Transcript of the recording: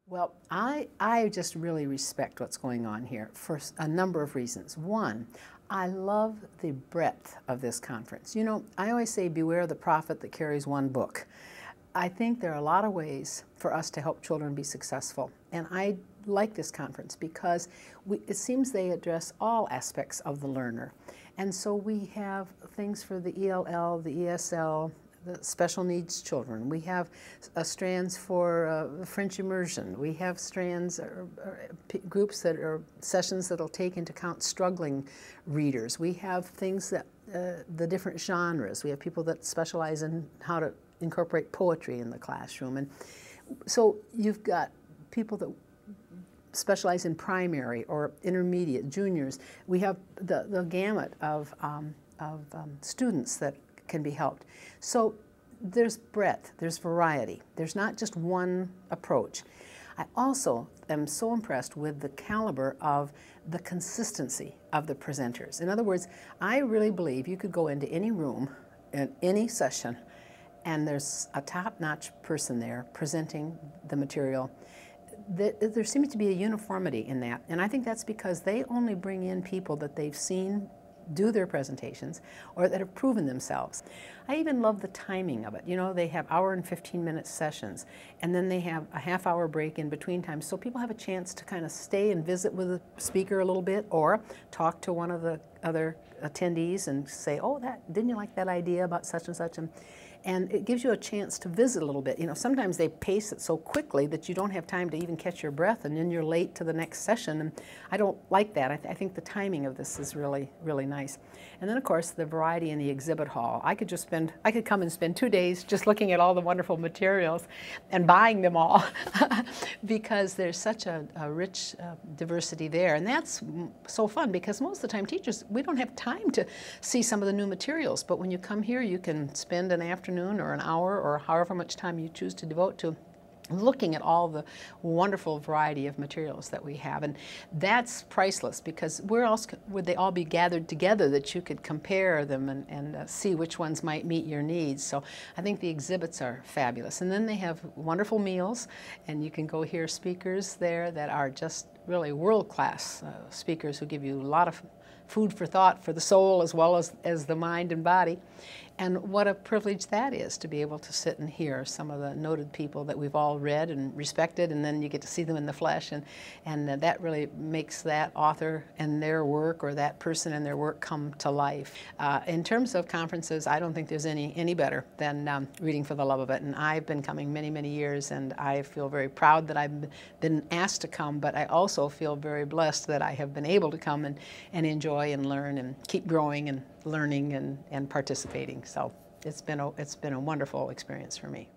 Well, I just really respect what's going on here for a number of reasons. One, I love the breadth of this conference. You know, I always say beware the prophet that carries one book. I think there are a lot of ways for us to help children be successful, and I like this conference because it seems they address all aspects of the learner. And so we have things for the ELL, the ESL, the special needs children. We have strands for French immersion. We have strands, groups that are sessions that'll take into account struggling readers. We have things that, the different genres. We have people that specialize in how to incorporate poetry in the classroom. And so you've got people that specialize in primary or intermediate, juniors. We have the gamut of students that can be helped. So there's breadth, there's variety. There's not just one approach. I also am so impressed with the caliber of the consistency of the presenters. In other words, I really believe you could go into any room in any session and there's a top-notch person there presenting the material. There seems to be a uniformity in that, and I think that's because they only bring in people that they've seen do their presentations or that have proven themselves. I even love the timing of it. You know, they have hour and 15-minute sessions, and then they have a half-hour break in between times, so people have a chance to kind of stay and visit with the speaker a little bit, or talk to one of the other attendees and say, oh, didn't you like that idea about such and such? And it gives you a chance to visit a little bit. You know, sometimes they pace it so quickly that you don't have time to even catch your breath, and then you're late to the next session. And I don't like that. I think the timing of this is really, really nice. And then, of course, the variety in the exhibit hall. I could come and spend 2 days just looking at all the wonderful materials and buying them all because there's such a rich diversity there. And that's so fun because most of the time teachers, we don't have time to see some of the new materials. But when you come here, you can spend an afternoon or an hour or however much time you choose to devote to looking at all the wonderful variety of materials that we have. And that's priceless because where else would they all be gathered together that you could compare them and see which ones might meet your needs. So I think the exhibits are fabulous. And then they have wonderful meals, and you can go hear speakers there that are just really world-class speakers who give you a lot of food for thought for the soul as well as the mind and body. And what a privilege that is to be able to sit and hear some of the noted people that we've all read and respected, and then you get to see them in the flesh, and that really makes that author and their work or that person and their work come to life. In terms of conferences, I don't think there's any better than Reading for the Love of It, and I've been coming many, many years, and I feel very proud that I've been asked to come, but I also feel very blessed that I have been able to come and enjoy and learn and keep growing and learning and participating. So it's been a wonderful experience for me.